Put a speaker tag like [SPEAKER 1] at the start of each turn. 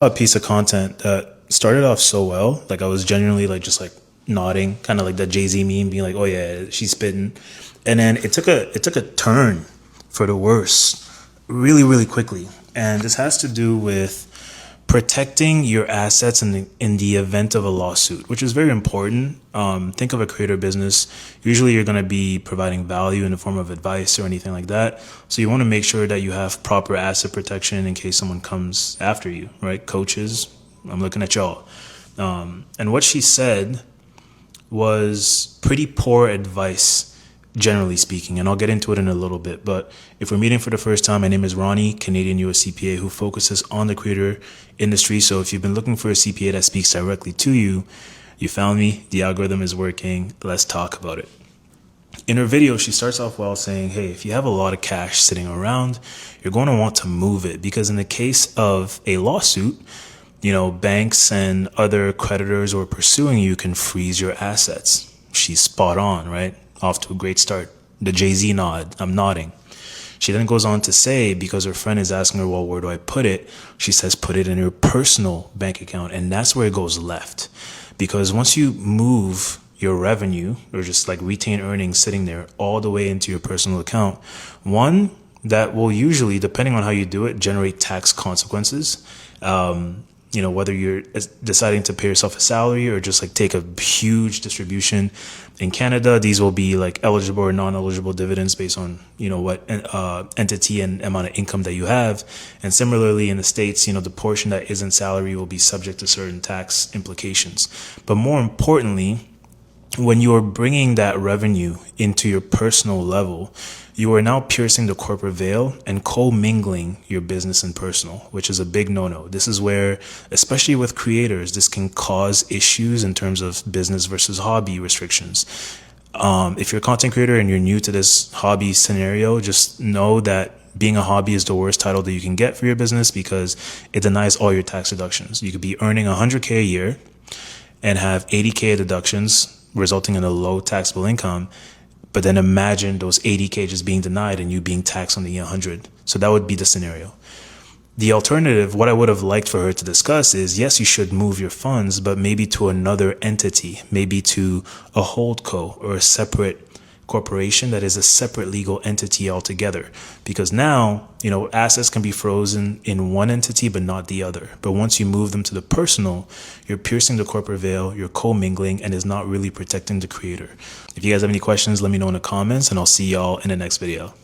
[SPEAKER 1] A piece of content that started off so well. Like I was genuinely like just like nodding, kind of like that Jay-Z meme, being like, "Oh yeah, she's spitting," and then it took a turn for the worse, really really quickly. And this has to do with protecting your assets in the event of a lawsuit, which is very important. Think of a creator business. Usually, you're going to be providing value in the form of advice or anything like that. So you want to make sure that you have proper asset protection in case someone comes after you, right? Coaches, I'm looking at y'all. And what she said was pretty poor advice, generally speaking, and I'll get into it in a little bit. But if we're meeting for the first time, my name is Ronnie, Canadian US CPA, who focuses on the creator industry. So if you've been looking for a CPA that speaks directly to you, you found me. The algorithm is working. Let's talk about it. In her video, she starts off well saying, hey, if you have a lot of cash sitting around, you're going to want to move it because in the case of a lawsuit, banks and other creditors who are pursuing you can freeze your assets. She's spot on, right? Off to a great start. The Jay-Z nod. I'm nodding. She then goes on to say, because her friend is asking her, well, where do I put it? She says, put it in your personal bank account. And that's where it goes left. Because once you move your revenue or just like retained earnings sitting there all the way into your personal account, one, that will usually, depending on how you do it, generate tax consequences. Whether you're deciding to pay yourself a salary or just like take a huge distribution. In Canada, these will be like eligible or non-eligible dividends based on, what entity and amount of income that you have. And similarly in the States, the portion that isn't salary will be subject to certain tax implications. But more importantly, when you are bringing that revenue into your personal level, you are now piercing the corporate veil and co-mingling your business and personal, which is a big no-no. This is where, especially with creators, this can cause issues in terms of business versus hobby restrictions. If you're a content creator and you're new to this hobby scenario, just know that being a hobby is the worst title that you can get for your business because it denies all your tax deductions. You could be earning $100K a year and have $80K deductions, resulting in a low taxable income. But then imagine those $80K just being denied and you being taxed on the 100. So that would be the scenario. The alternative, what I would have liked for her to discuss is, yes, you should move your funds, but maybe to another entity, maybe to a holdco or a separate corporation that is a separate legal entity altogether. Because now, assets can be frozen in one entity, but not the other. But once you move them to the personal, you're piercing the corporate veil, you're co-mingling, and is not really protecting the creator. If you guys have any questions, let me know in the comments, and I'll see y'all in the next video.